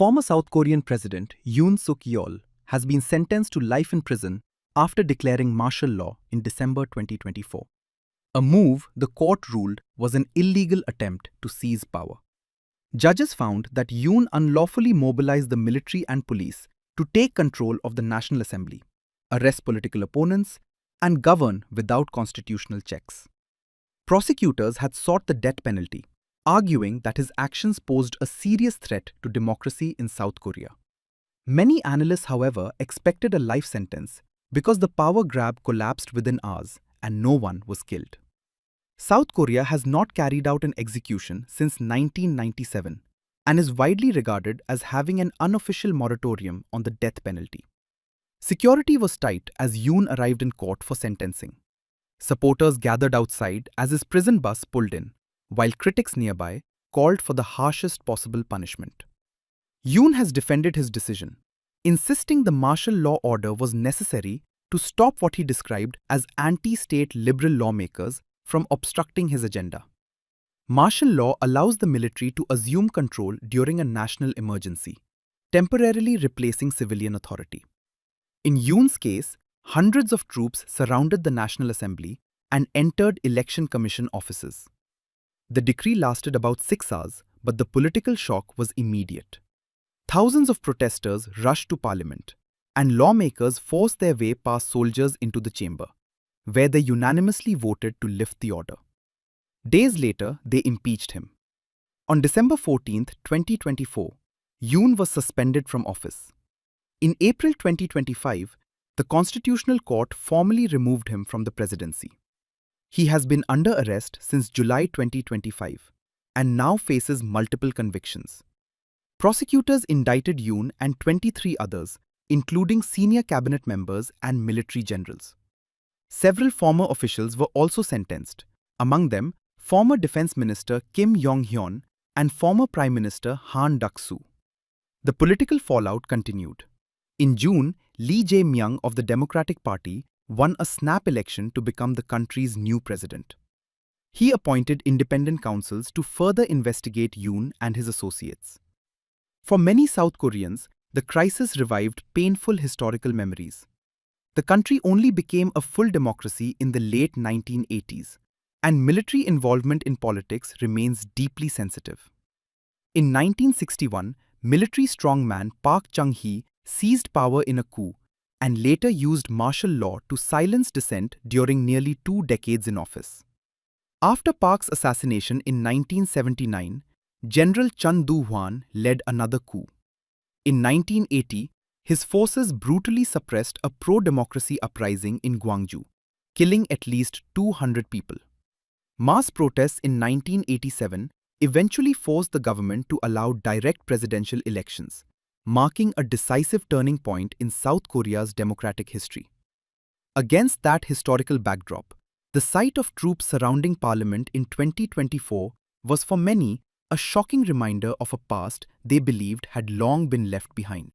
Former South Korean President Yoon Yeol has been sentenced to life in prison after declaring martial law in December 2024. A move the court ruled was an illegal attempt to seize power. Judges found that Yoon unlawfully mobilized the military and police to take control of the National Assembly, arrest political opponents, and govern without constitutional checks. Prosecutors had sought the death penalty, arguing that his actions posed a serious threat to democracy in South Korea. Many analysts, however, expected a life sentence because the power grab collapsed within hours and no one was killed. South Korea has not carried out an execution since 1997 and is widely regarded as having an unofficial moratorium on the death penalty. Security was tight as Yoon arrived in court for sentencing. Supporters gathered outside as his prison bus pulled in, while critics nearby called for the harshest possible punishment. Yoon has defended his decision, insisting the martial law order was necessary to stop what he described as anti-state liberal lawmakers from obstructing his agenda. Martial law allows the military to assume control during a national emergency, temporarily replacing civilian authority. In Yoon's case, hundreds of troops surrounded the National Assembly and entered Election Commission offices. The decree lasted about 6 hours, but the political shock was immediate. Thousands of protesters rushed to parliament, and lawmakers forced their way past soldiers into the chamber, where they unanimously voted to lift the order. Days later, they impeached him. On December 14, 2024, Yoon was suspended from office. In April 2025, the Constitutional Court formally removed him from the presidency. He has been under arrest since July 2025 and now faces multiple convictions. Prosecutors indicted Yoon and 23 others, including senior cabinet members and military generals. Several former officials were also sentenced, among them former Defense Minister Kim Yong-hyun and former Prime Minister Han Duck-soo. The political fallout continued. In June, Lee Jae-myung of the Democratic Party won a snap election to become the country's new president. He appointed independent counsels to further investigate Yoon and his associates. For many South Koreans, the crisis revived painful historical memories. The country only became a full democracy in the late 1980s, and military involvement in politics remains deeply sensitive. In 1961, military strongman Park Chung-hee seized power in a coup and later used martial law to silence dissent during nearly 2 decades in office. After Park's assassination in 1979, General Doo-hwan led another coup. In 1980, his forces brutally suppressed a pro-democracy uprising in Gwangju, killing at least 200 people. Mass protests in 1987 eventually forced the government to allow direct presidential elections, marking a decisive turning point in South Korea's democratic history. Against that historical backdrop, the sight of troops surrounding parliament in 2024 was for many a shocking reminder of a past they believed had long been left behind.